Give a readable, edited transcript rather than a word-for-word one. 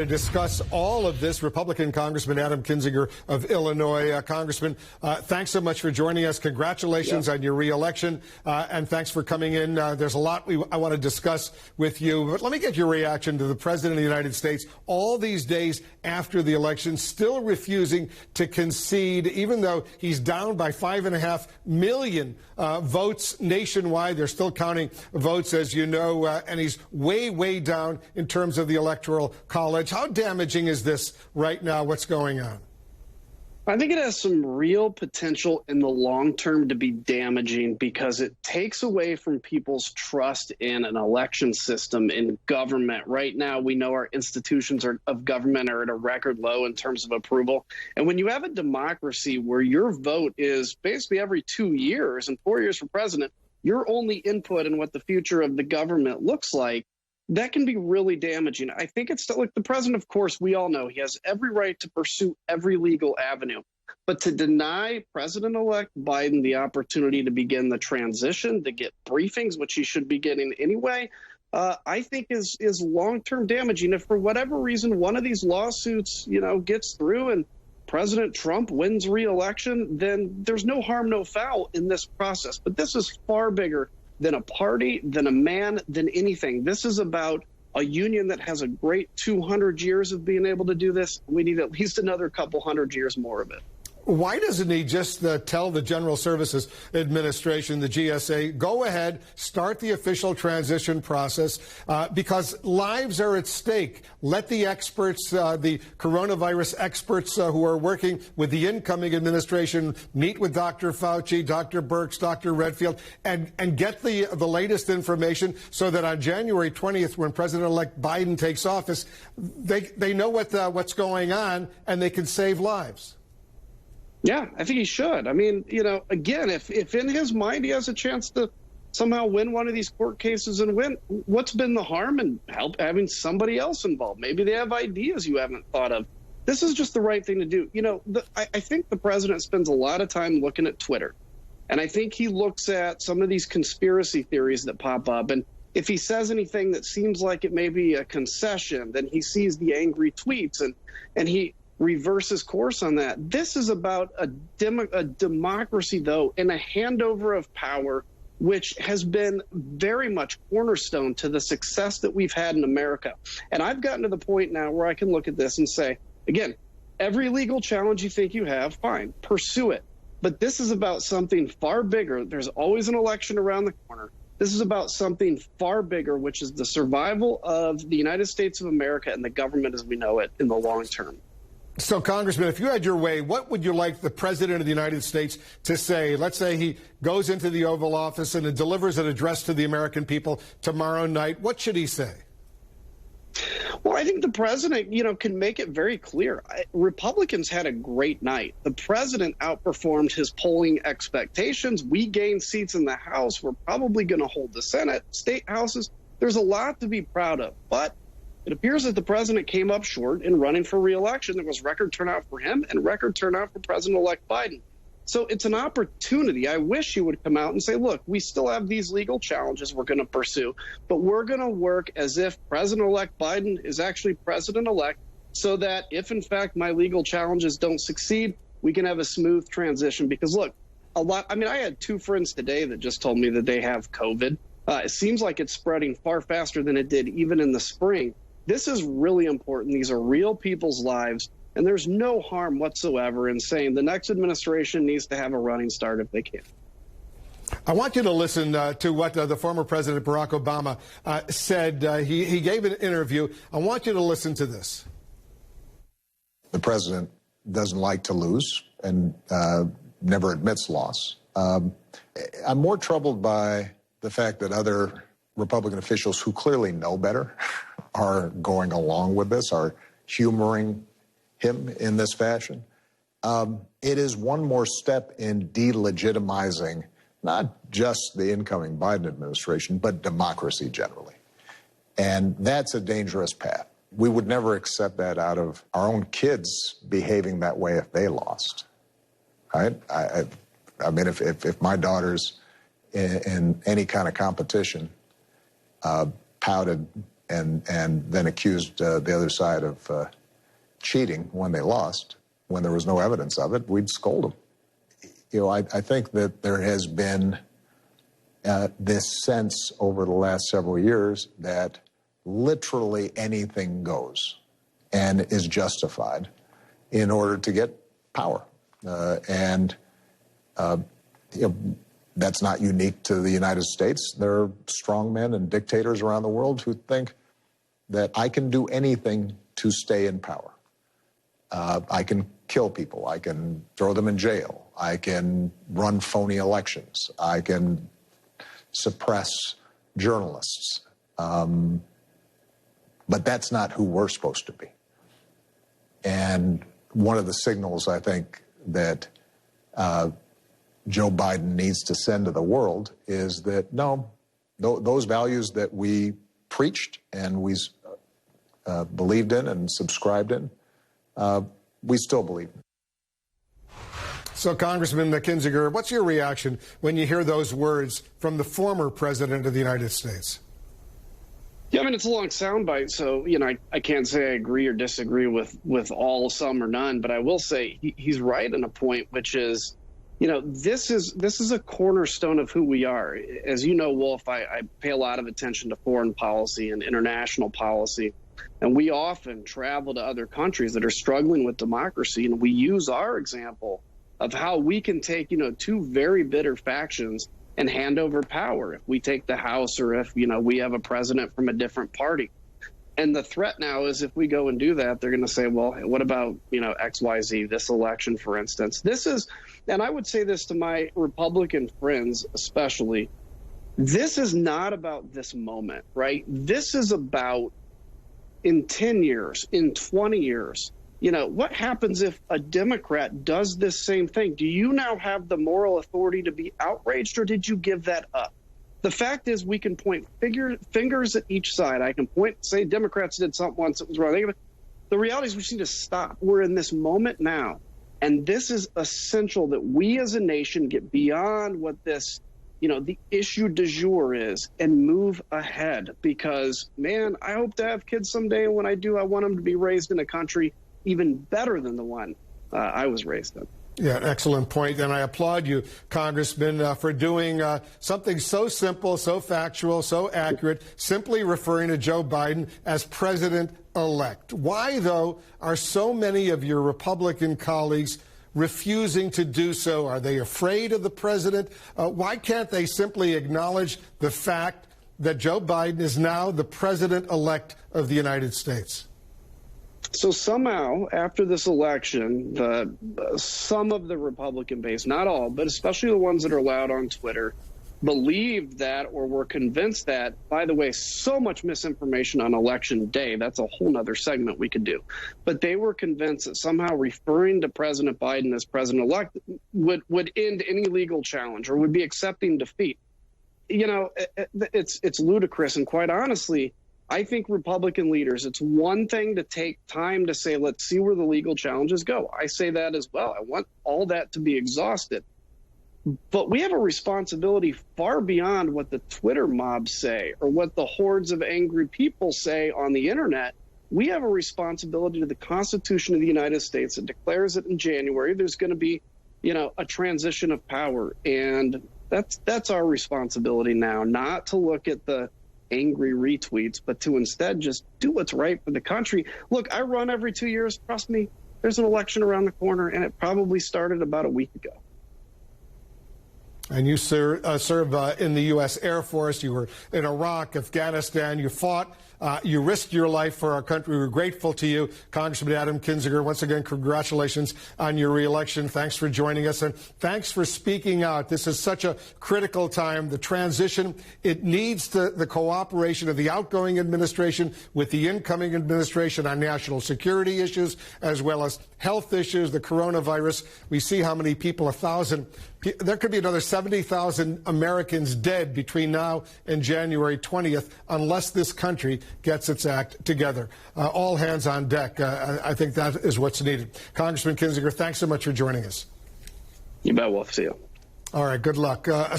To discuss all of this, Republican Congressman Adam Kinzinger of Illinois. Congressman, thanks so much for joining us. Congratulations on your re-election, and thanks for coming in. There's a lot I want to discuss with you, but let me get your reaction to the President of the United States all these days after the election, still refusing to concede, even though he's down by 5.5 million votes nationwide. They're still counting votes, as you know, and he's way, way down in terms of the Electoral College. How damaging is this right now? What's going on? I think it has some real potential in the long term to be damaging because it takes away from people's trust in an election system, in government. Right now, we know our institutions of government are at a record low in terms of approval. And when you have a democracy where your vote is basically every 2 years and 4 years for president, your only input in what the future of the government looks like, that can be really damaging. I think it's like the president, of course, we all know he has every right to pursue every legal avenue. But to deny President-elect Biden the opportunity to begin the transition, to get briefings, which he should be getting anyway, I think is long-term damaging. If for whatever reason one of these lawsuits, gets through and President Trump wins re-election, then there's no harm, no foul in this process. But this is far bigger than a party, than a man, than anything. This is about a union that has a great 200 years of being able to do this. We need at least another couple hundred years more of it. Why doesn't he just tell the General Services Administration, the GSA, go ahead, start the official transition process, because lives are at stake. Let the experts, the coronavirus experts who are working with the incoming administration, meet with Dr. Fauci, Dr. Birx, Dr. Redfield, and get the latest information so that on January 20th, when President-elect Biden takes office, they know what's going on and they can save lives. Yeah, I think he should. I mean, again, if in his mind he has a chance to somehow win one of these court cases and win, what's been the harm in having somebody else involved? Maybe they have ideas you haven't thought of. This is just the right thing to do. I think the president spends a lot of time looking at Twitter, and I think he looks at some of these conspiracy theories that pop up. And if he says anything that seems like it may be a concession, then he sees the angry tweets and he reverses course on that. This is about a democracy, though, and a handover of power, which has been very much cornerstone to the success that we've had in America. And I've gotten to the point now where I can look at this and say, again, every legal challenge you think you have, fine, pursue it. But this is about something far bigger. There's always an election around the corner. This is about something far bigger, which is the survival of the United States of America and the government as we know it in the long term. So, Congressman, if you had your way, what would you like the President of the United States to say? Let's say he goes into the Oval Office and delivers an address to the American people tomorrow night. What should he say? Well, I think the president, can make it very clear. Republicans had a great night. The president outperformed his polling expectations. We gained seats in the House. We're probably going to hold the Senate, state houses. There's a lot to be proud of. But it appears that the president came up short in running for re-election. There was record turnout for him and record turnout for President-elect Biden. So it's an opportunity. I wish he would come out and say, look, we still have these legal challenges we're going to pursue, but we're going to work as if President-elect Biden is actually president-elect so that if, in fact, my legal challenges don't succeed, we can have a smooth transition. Because, look, I had 2 friends today that just told me that they have COVID. It seems like it's spreading far faster than it did even in the spring. This is really important. These are real people's lives, and there's no harm whatsoever in saying the next administration needs to have a running start if they can. I want you to listen to what the former President Barack Obama said. He gave an interview. I want you to listen to this. The president doesn't like to lose and never admits loss. I'm more troubled by the fact that other Republican officials who clearly know better are going along with this, are humoring him in this fashion. It is one more step in delegitimizing not just the incoming Biden administration, but democracy generally. And that's a dangerous path. We would never accept that out of our own kids behaving that way if they lost, right? I mean, if my daughters in any kind of competition pouted and then accused the other side of cheating when they lost, when there was no evidence of it, we'd scold them. You know, I think that there has been this sense over the last several years that literally anything goes and is justified in order to get power. You know, that's not unique to the United States. There are strongmen and dictators around the world who think that I can do anything to stay in power. I can kill people. I can throw them in jail. I can run phony elections. I can suppress journalists. But that's not who we're supposed to be. And one of the signals I think that Joe Biden needs to send to the world is that, no, those values that we preached and we believed in and subscribed in, we still believe in. So, Congressman Kinzinger, what's your reaction when you hear those words from the former president of the United States? Yeah, I mean, it's a long soundbite, so, you know, I can't say I agree or disagree with all, some, or none, but I will say he's right in a point, which is, you know, this is a cornerstone of who we are. As you know, Wolf, I pay a lot of attention to foreign policy and international policy, and we often travel to other countries that are struggling with democracy, and we use our example of how we can take, you know, two very bitter factions and hand over power if we take the House or if, you know, we have a president from a different party. And the threat now is if we go and do that, they're going to say, well, what about, you know, XYZ, this election, for instance. This is, and I would say this to my Republican friends especially, this is not about this moment, right? This is about in 10 years, in 20 years, you know, what happens if a Democrat does this same thing? Do you now have the moral authority to be outraged, or did you give that up? The fact is, we can point fingers at each side. I can say Democrats did something once that was wrong. The reality is we just need to stop. We're in this moment now, and this is essential that we as a nation get beyond what this, you know, the issue du jour is and move ahead. Because, man, I hope to have kids someday, and when I do, I want them to be raised in a country even better than the one I was raised in. Yeah, excellent point. And I applaud you, Congressman, for doing something so simple, so factual, so accurate, simply referring to Joe Biden as president-elect. Why, though, are so many of your Republican colleagues refusing to do so? Are they afraid of the president? Why can't they simply acknowledge the fact that Joe Biden is now the president-elect of the United States? So somehow, after this election, some of the Republican base, not all, but especially the ones that are loud on Twitter, believed that or were convinced that, by the way, so much misinformation on election day, that's a whole nother segment we could do. But they were convinced that somehow referring to President Biden as president-elect would end any legal challenge or would be accepting defeat. You know, it's ludicrous. And quite honestly, I think Republican leaders, it's one thing to take time to say, let's see where the legal challenges go. I say that as well. I want all that to be exhausted. But we have a responsibility far beyond what the Twitter mobs say or what the hordes of angry people say on the internet. We have a responsibility to the Constitution of the United States that declares that in January there's going to be, you know, a transition of power. And that's our responsibility now, not to look at the angry retweets, but to instead just do what's right for the country. Look, I run every 2 years. Trust me, there's an election around the corner, and it probably started about a week ago. And you serve in the U.S. Air Force. You were in Iraq, Afghanistan. You fought. You risked your life for our country. We're grateful to you, Congressman Adam Kinzinger. Once again, congratulations on your reelection. Thanks for joining us, and thanks for speaking out. This is such a critical time. The transition, it needs the cooperation of the outgoing administration with the incoming administration on national security issues, as well as health issues, the coronavirus. We see how many people, there could be another 70,000 Americans dead between now and January 20th unless this country gets its act together. All hands on deck. I think that is what's needed. Congressman Kinzinger, thanks so much for joining us. You bet, Wolf. See you. All right, good luck.